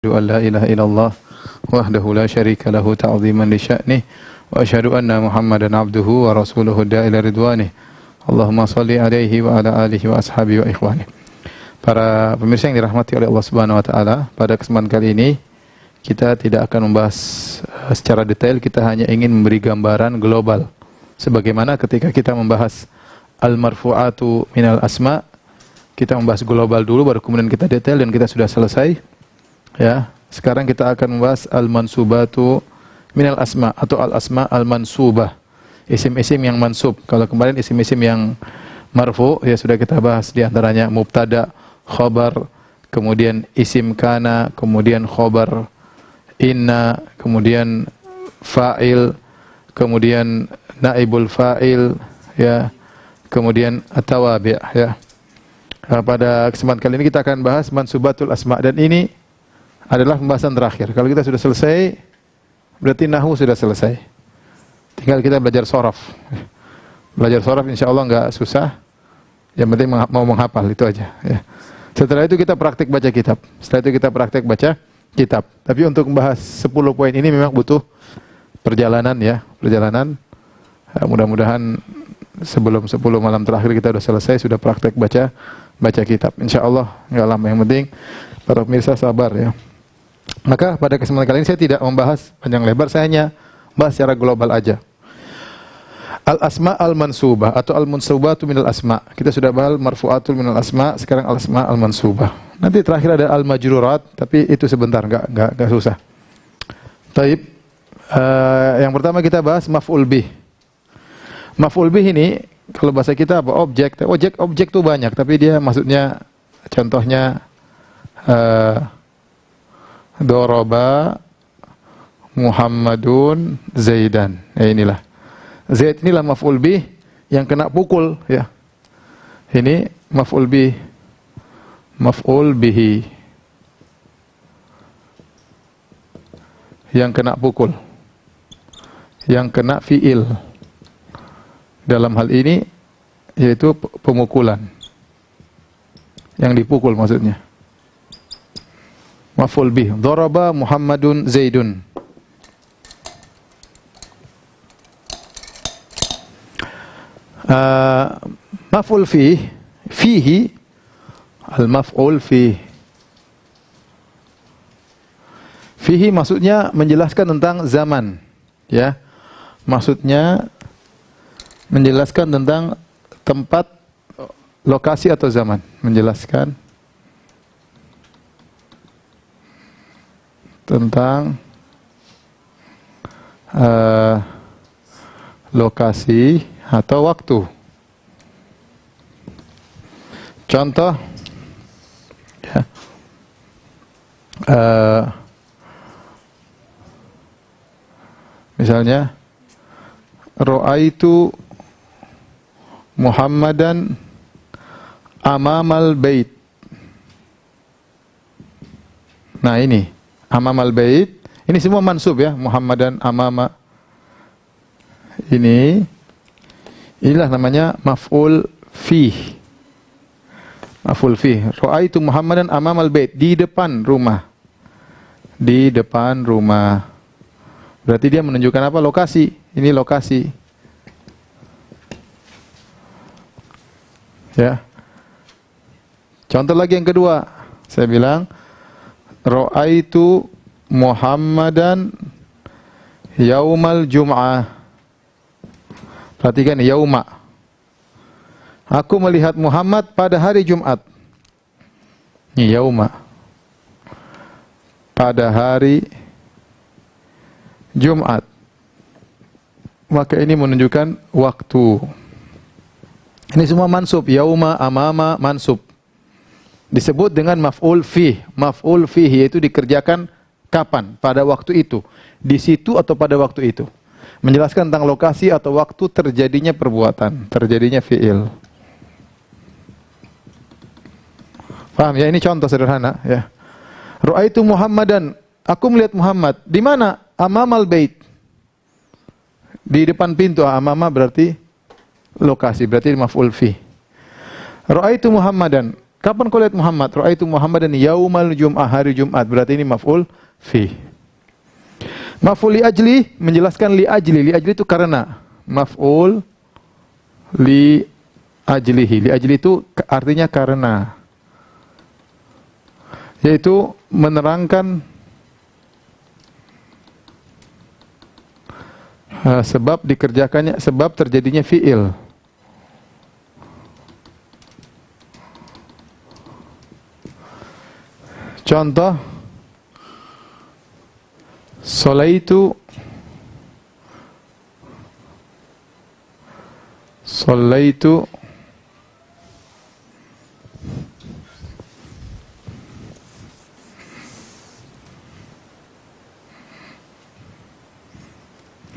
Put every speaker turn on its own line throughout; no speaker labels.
أن لا إله إلا الله وحده لا شريك له تعظيما لشأنه وأشهد أن محمدا عبده ورسوله الداعي إلى رضوانه اللهم صل عليه وعلى آله وأصحابه وإخوانه. Para pemirsa yang dirahmati oleh Allah Subhanahu wa taala, pada kesempatan kali ini kita tidak akan membahas secara detail, kita hanya ingin memberi gambaran global. Sebagaimana ketika kita membahas al-marfu'atu minal asma, kita membahas global dulu baru kemudian kita detail dan kita sudah selesai. Ya, sekarang kita akan membahas al-mansubatu minal asma atau al-asma al-mansubah. Isim-isim yang mansub. Kalau kemarin isim-isim yang marfu ya sudah kita bahas, di antaranya mubtada, khabar, kemudian isim kana, kemudian khabar inna, kemudian fa'il, kemudian naibul fa'il, ya, kemudian at-tawabi', ya. Pada kesempatan kali ini kita akan bahas mansubatul asma, dan ini adalah pembahasan terakhir. Kalau kita sudah selesai, berarti nahwu sudah selesai. Tinggal kita belajar shoraf. Belajar shoraf insya Allah nggak susah. Yang penting mau menghafal, itu aja. Ya. Setelah itu kita praktik baca kitab. Setelah itu kita praktik baca kitab. Tapi untuk membahas 10 poin ini memang butuh perjalanan, ya, perjalanan. Mudah-mudahan sebelum 10 malam terakhir kita sudah selesai, sudah praktik baca kitab. Insya Allah nggak lama. Yang penting para pemirsa sabar, ya. Maka pada kesempatan kali ini saya tidak membahas panjang lebar, saya hanya bahas secara global aja. Al-asma al-mansubah atau al-mansubatu minal asma. Kita sudah bahas marfu'atul minal asma, sekarang al-asma al-mansubah. Nanti terakhir ada al-majrurat, tapi itu sebentar, enggak susah. Taib. Yang pertama kita bahas maf'ul bih. Maf'ul bih ini kalau bahasa kita apa? Objek tuh banyak, tapi dia maksudnya contohnya Doroba Muhammadun Zaidan. Inilah. Zaid inilah maf'ul bih yang kena pukul, ya. Ini maf'ul bih. Maf'ul bihi. Yang kena pukul. Yang kena fi'il. Dalam hal ini yaitu pemukulan. Yang dipukul maksudnya. Maf'ul bih. Daraba Muhammadun Zaidun. Maf'ul fihi al-maf'ul fihi maksudnya menjelaskan tentang zaman, ya. Maksudnya menjelaskan tentang tempat, lokasi atau zaman, menjelaskan tentang lokasi atau waktu. Contoh, ya, misalnya ra'aitu Muhammadan amamal bait. Nah ini amamal bait, ini semua mansub, ya. Muhammadan amama. Inilah namanya maf'ul fih. Maf'ul fih. Ra'aitu Muhammadan amamal bait, di depan rumah. Di depan rumah. Berarti dia menunjukkan apa? Lokasi. Ini lokasi. Ya. Contoh lagi yang kedua. Saya bilang ra'aitu Muhammadan yaumal jum'ah. Perhatikan, yauma. Aku melihat Muhammad pada hari Jumat. Ini yauma. Pada hari Jumat. Maka ini menunjukkan waktu. Ini semua mansub. Yauma, amama, mansub. Disebut dengan maf'ul fih. Maf'ul fih yaitu dikerjakan kapan? Pada waktu itu. Di situ atau pada waktu itu. Menjelaskan tentang lokasi atau waktu terjadinya perbuatan, terjadinya fi'il. Paham, ya? Ini contoh sederhana, ya. Ra'aitu Muhammadan, aku melihat Muhammad. Di mana? Amamal bait. Di depan pintu. Amama berarti lokasi, berarti maf'ul fi. Ra'aitu Muhammadan, Kapan kau lihat Muhammad? Ra'aitu Muhammadan yaumal jum'ah, hari Jumat. Berarti ini maf'ul fi. Maf'ul li ajli menjelaskan li ajli. Li ajli itu karena. Maf'ul li ajlihi. Li ajli itu artinya karena. Yaitu menerangkan sebab dikerjakannya, sebab terjadinya fi'il. Contoh,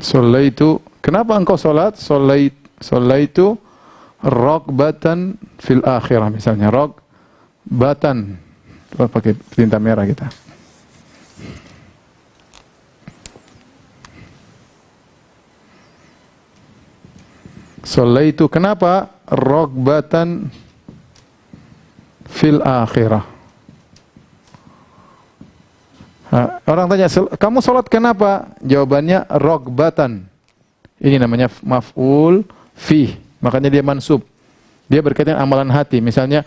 Sallaitu kenapa engkau salat? Sallaitu ragbatan fil akhirah, misalnya ragbatan. Pakai tinta merah kita. Sallaitu, kenapa? Ragbatan fil akhirah. Orang tanya, kamu sholat kenapa? Jawabannya ragbatan. Ini namanya maf'ul fi. Makanya dia mansub. Dia berkaitan amalan hati. Misalnya,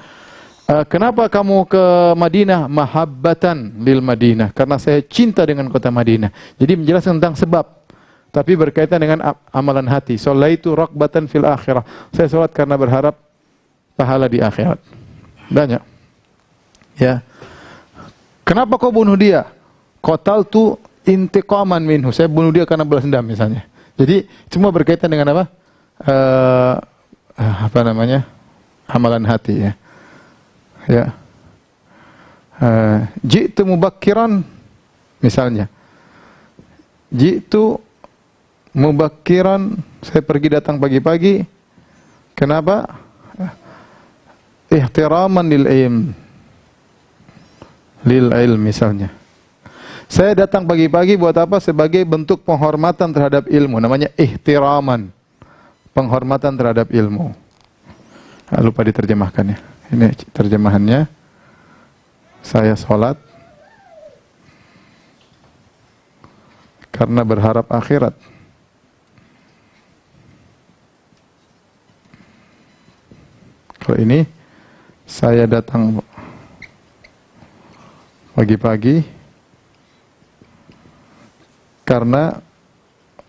kenapa kamu ke Madinah? Mahabbatan lil Madinah. Karena saya cinta dengan kota Madinah. Jadi menjelaskan tentang sebab. Tapi berkaitan dengan amalan hati. Sallaitu ragbatan fil akhirah. Saya sholat karena berharap pahala di akhirat. Banyak. Ya. Kenapa kau bunuh dia? Qataltu intiqaman minhu. Saya bunuh dia karena balas dendam misalnya. Jadi semua berkaitan dengan apa? Apa namanya? Amalan hati ya. Ya. Ji'tu mubakkiran misalnya. Ji'tu mubakkiran, saya pergi datang pagi-pagi. Kenapa? Ihtiraman lil ilm misalnya. Saya datang pagi-pagi buat apa? Sebagai bentuk penghormatan terhadap ilmu. Namanya ihtiraman. Penghormatan terhadap ilmu. Lupa diterjemahkannya. Ini terjemahannya. Saya sholat karena berharap akhirat. Kalau ini, saya datang pagi-pagi karena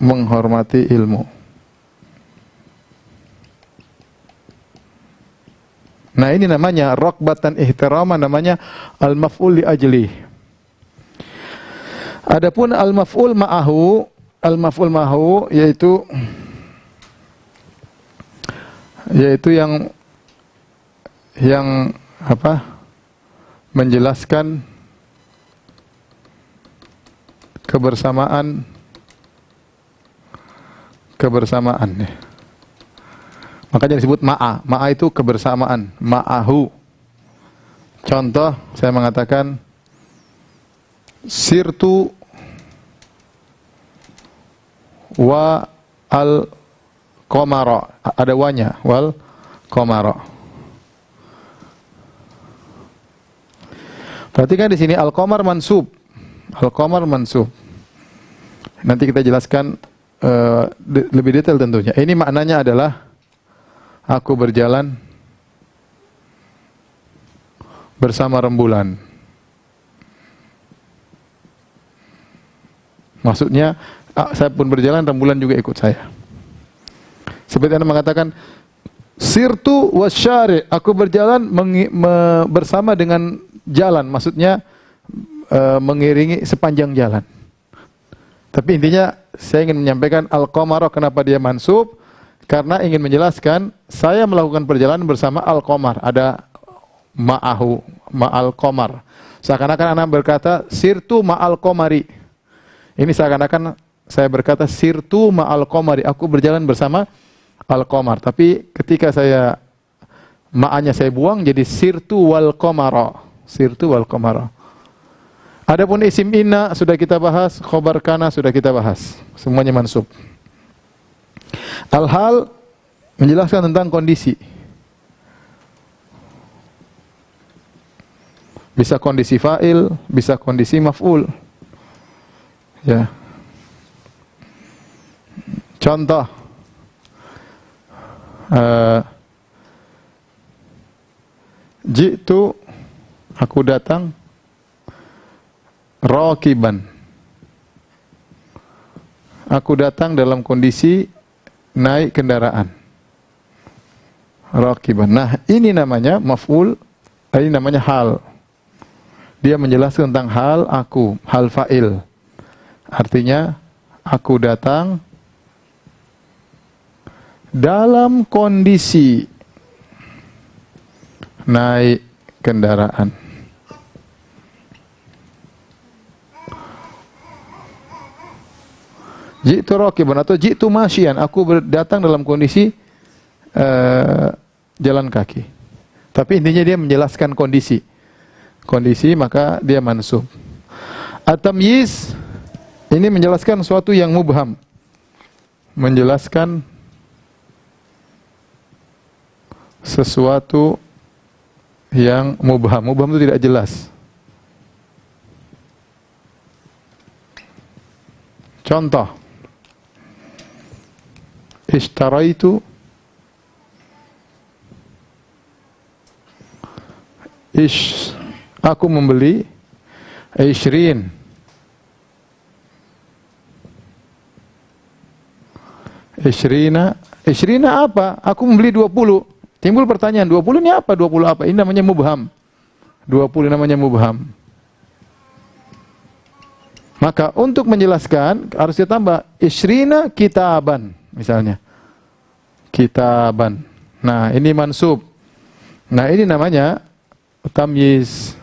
menghormati ilmu. Nah ini namanya ragbatan ihtiraman, namanya al-maf'ul li ajli. Adapun al-maf'ul ma'ahu yaitu yang apa? Menjelaskan kebersamaan ya. Makanya disebut ma'a. Ma'a itu kebersamaan. Ma'ahu. Contoh, saya mengatakan sirtu wa al qamara. Ada wanya, wal qamara. Perhatikan di sini al-qamar mansub. Al-qamar mansub. Nanti kita jelaskan lebih detail tentunya. Ini maknanya adalah aku berjalan bersama rembulan. Maksudnya saya pun berjalan, rembulan juga ikut saya. Seperti Anda mengatakan sirtu wasyari, aku berjalan bersama dengan jalan. Maksudnya mengiringi sepanjang jalan. Tapi intinya saya ingin menyampaikan al-qamara, kenapa dia mansub? Karena ingin menjelaskan saya melakukan perjalanan bersama al-qamar. Ada ma'ahu, ma'al qamar. Seakan-akan anak berkata sirtu ma'al qamari. Ini seakan-akan saya berkata sirtu ma'al qamari. Aku berjalan bersama al-qamar. Tapi ketika saya ma'anya saya buang jadi sirtu wal qamara. Sirtu wal qamara. Adapun isim inna sudah kita bahas, khobar kana sudah kita bahas. Semuanya mansub. Al-hal menjelaskan tentang kondisi. Bisa kondisi fa'il, bisa kondisi maf'ul. Ya. Contoh, jitu, aku datang, raqiban, aku datang dalam kondisi naik kendaraan. Raqiban. Nah, ini namanya maf'ul, ini namanya hal. Dia menjelaskan tentang hal aku, hal fa'il. Artinya, aku datang dalam kondisi naik kendaraan. Jitu raqiban atau jitu masyian, aku datang dalam kondisi jalan kaki. Tapi intinya dia menjelaskan kondisi. Kondisi, maka dia mansub. At-tamyiz ini menjelaskan sesuatu yang mubham. Menjelaskan sesuatu yang mubham. Mubham itu tidak jelas. Contoh, ishtaraitu, aku membeli 20. Ishrina apa? Aku membeli 20. Timbul pertanyaan, 20 ini apa? 20 apa? Ini namanya mubham. 20 namanya mubham. Maka untuk menjelaskan harus ditambah ishrina kitaban misalnya. Kitaban. Nah, ini mansub. Nah, ini namanya tamyiz.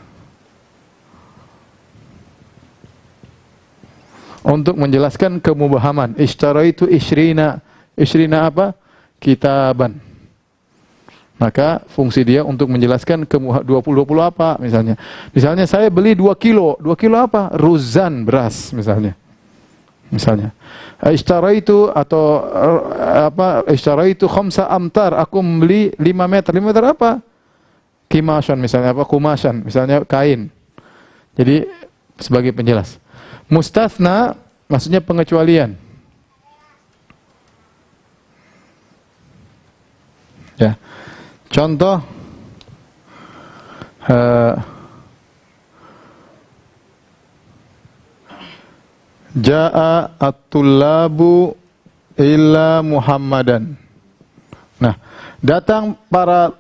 Untuk menjelaskan kemubhaman. Ishtaraitu ishrina. Ishrina apa? Kitaban. Maka fungsi dia untuk menjelaskan 20 apa misalnya. Misalnya saya beli 2 kilo. 2 kilo apa? Ruzan, beras misalnya. Misalnya. Ishtaraitu atau apa? Ishtaraitu 5 amtar. Aku membeli 5 meter. 5 meter apa? Kimashan misalnya apa? Kumashan, misalnya kain. Jadi sebagai penjelas. Mustatsna maksudnya pengecualian. Ya. Contoh Ja'a at-tullabu illa Muhammadan. Nah, datang para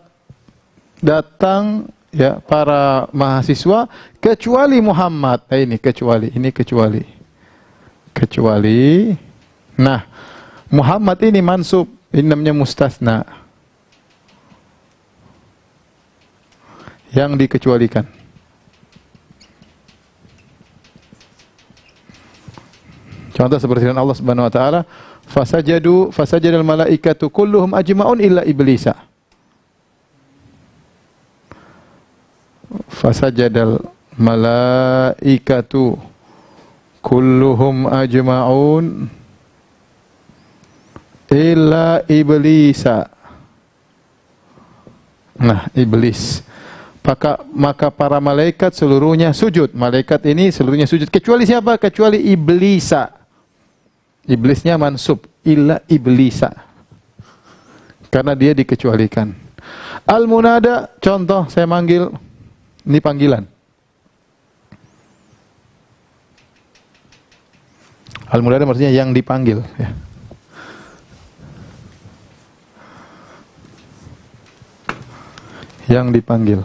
mahasiswa kecuali Muhammad. Ini kecuali. Nah, Muhammad ini mansub, ini namanya mustatsna. Yang dikecualikan. Contoh seperti Allah Subhanahu wa taala, fasajadal malaikatu kulluhum ajma'un illa iblisa. Fasajadal malaikatu kulluhum ajma'un illa iblisa. Nah, iblis. Maka para malaikat seluruhnya sujud. Malaikat ini seluruhnya sujud. Kecuali siapa? Kecuali iblisa. Iblisnya mansub. Illa iblisa. Karena dia dikecualikan. Al-munada, contoh saya manggil. Ini panggilan. Al-munada maksudnya yang dipanggil. Ya. Yang dipanggil.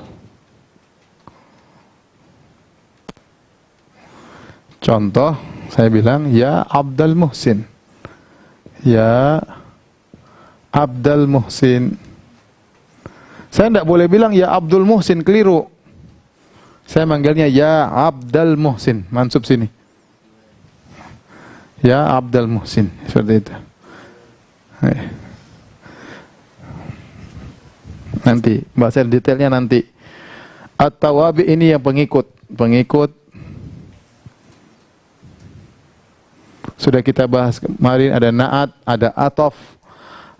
Contoh, saya bilang, ya Abdul Muhsin. Ya Abdul Muhsin. Saya tidak boleh bilang, ya Abdul Muhsin, keliru. Saya manggilnya, ya Abdul Muhsin. Mansub sini. Ya Abdul Muhsin. Seperti itu. Nanti, bahasa detailnya nanti. At-tawabi ini yang pengikut. Sudah kita bahas kemarin, ada na'at, ada atof,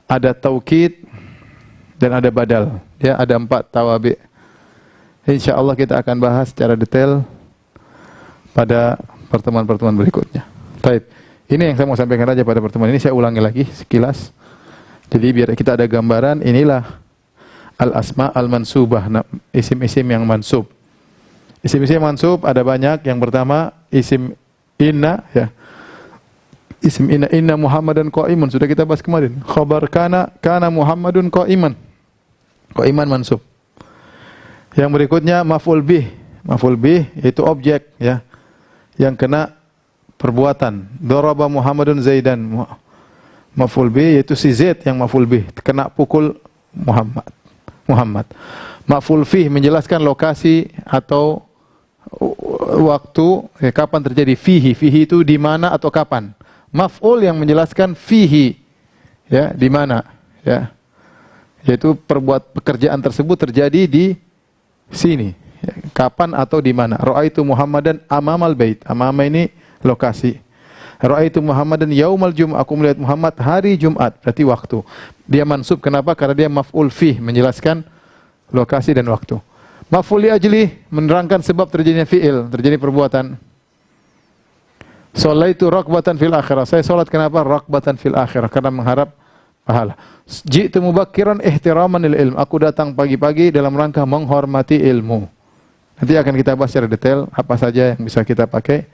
ada taukid, dan ada badal. Ya, ada 4 tawabi. Insyaallah kita akan bahas secara detail pada pertemuan-pertemuan berikutnya. Baik. Ini yang saya mau sampaikan aja pada pertemuan ini, saya ulangi lagi sekilas. Jadi biar kita ada gambaran, inilah al-asma al-mansubah, isim-isim yang mansub. Isim-isim mansub ada banyak. Yang pertama isim inna, ya. Isim inna Muhammadan qa'iman, sudah kita bahas kemarin. Khabar kana Muhammadun qa'iman. Qa'iman mansub. Yang berikutnya maf'ul bih. Maf'ul bih yaitu objek, ya, yang kena perbuatan. Daraba Muhammadun Zaidan. Maf'ul bih yaitu si Zaid yang maf'ul bih, kena pukul Muhammad. Maf'ul fih menjelaskan lokasi atau waktu, ya, kapan terjadi. Fihi itu di mana atau kapan. Maf'ul yang menjelaskan fihi, ya, di mana, ya, yaitu pekerjaan tersebut terjadi di sini, ya, kapan atau di mana. Ra'aitu Muhammadan amamal bait. Amama ini lokasi. Ra'aitu Muhammadan yaumal jum'ah, aku melihat Muhammad hari Jumat, berarti waktu. Dia mansub, kenapa? Karena dia maf'ul fih, menjelaskan lokasi dan waktu. Maf'ul li ajli menerangkan sebab terjadinya fi'il, terjadi perbuatan. Sholaitu raqbatan fil akhirah, saya salat kenapa? Raqbatan fil akhirah, karena mengharap pahala. Ji'tu mubakkiran ihtiraman lil ilm, aku datang pagi-pagi dalam rangka menghormati ilmu. Nanti akan kita bahas secara detail apa saja yang bisa kita pakai.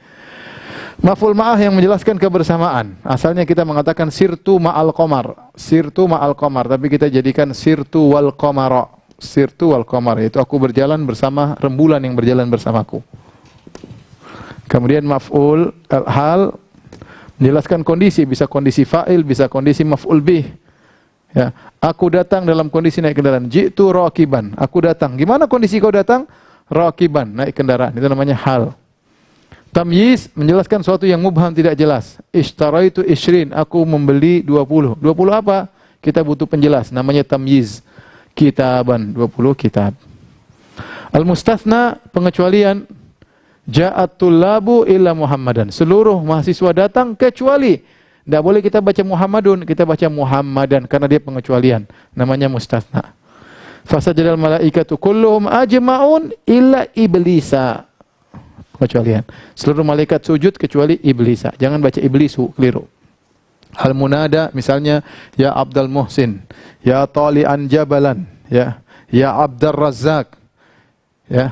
Maf'ul ma'ah yang menjelaskan kebersamaan. Asalnya kita mengatakan sirtu ma'al qamar. Sirtu ma'al qamar, tapi kita jadikan sirtu wal qamara. Sirtu wal qamar, yaitu aku berjalan bersama rembulan yang berjalan bersamaku. Kemudian maf'ul hal menjelaskan kondisi, bisa kondisi fa'il, bisa kondisi maf'ul bih. Ya, aku datang dalam kondisi naik kendaraan. Ji'tu raqiban, aku datang. Gimana kondisi kau datang? Raqiban, naik kendaraan. Itu namanya hal. Tamyiz menjelaskan sesuatu yang mubham, tidak jelas. Ishtaraitu ishrin, aku membeli 20. 20 apa? Kita butuh penjelas, namanya tamyiz. Kitaban, 20 kitab. Al-mustathna, pengecualian. Ja'at tullabu illa Muhammadan. Seluruh mahasiswa datang kecuali. Tidak boleh kita baca Muhammadun, kita baca Muhammadan karena dia pengecualian. Namanya mustathna. Fasajadal malaikatu kulluhum ajma'un illa iblisa. Pengecualian. Seluruh malaikat sujud kecuali iblisa. Jangan baca iblisu, keliru. Al-munada misalnya ya Abdul Muhsin, ya Tali'an Jabalan, ya Abdur Razzaq. Ya.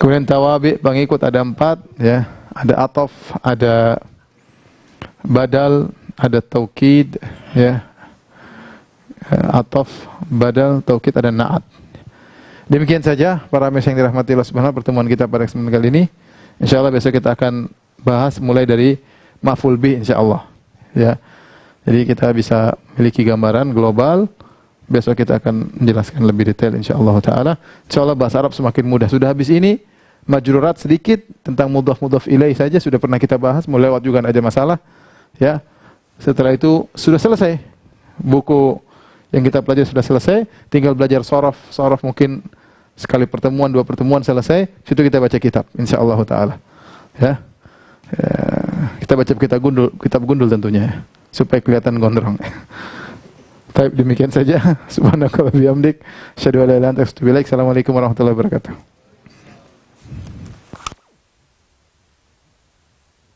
Kemudian tawabi pengikut ada 4, ya. Ada atof, ada badal, ada taukid, ya. Atof, badal, taukid, ada na'at. Demikian saja para pemirsa yang dirahmati Allah Subhanahu wa ta'ala, pertemuan kita pada kesempatan kali ini. Insyaallah besok kita akan bahas mulai dari maf'ul bih insyaallah. Ya. Jadi kita bisa memiliki gambaran global. Besok kita akan menjelaskan lebih detail insyaallah taala. Insyaallah bahasa Arab semakin mudah. Sudah habis ini majrurat sedikit tentang mudhaf ilaih saja sudah pernah kita bahas, mau lewat juga tidak ada masalah. Ya. Setelah itu sudah selesai. Buku yang kita pelajari sudah selesai, tinggal belajar sorof. Sorof mungkin sekali pertemuan, 2 pertemuan selesai, situ kita baca kitab insyaallah taala. Ya. Kita baca kitab gundul tentunya, supaya kelihatan gondrong. Baik, demikian saja. Subhanakallahumma wa bihamdik, asyhadu an la ilaha illa anta astaghfiruka wa atubu ilaik. Assalamualaikum warahmatullahi wabarakatuh.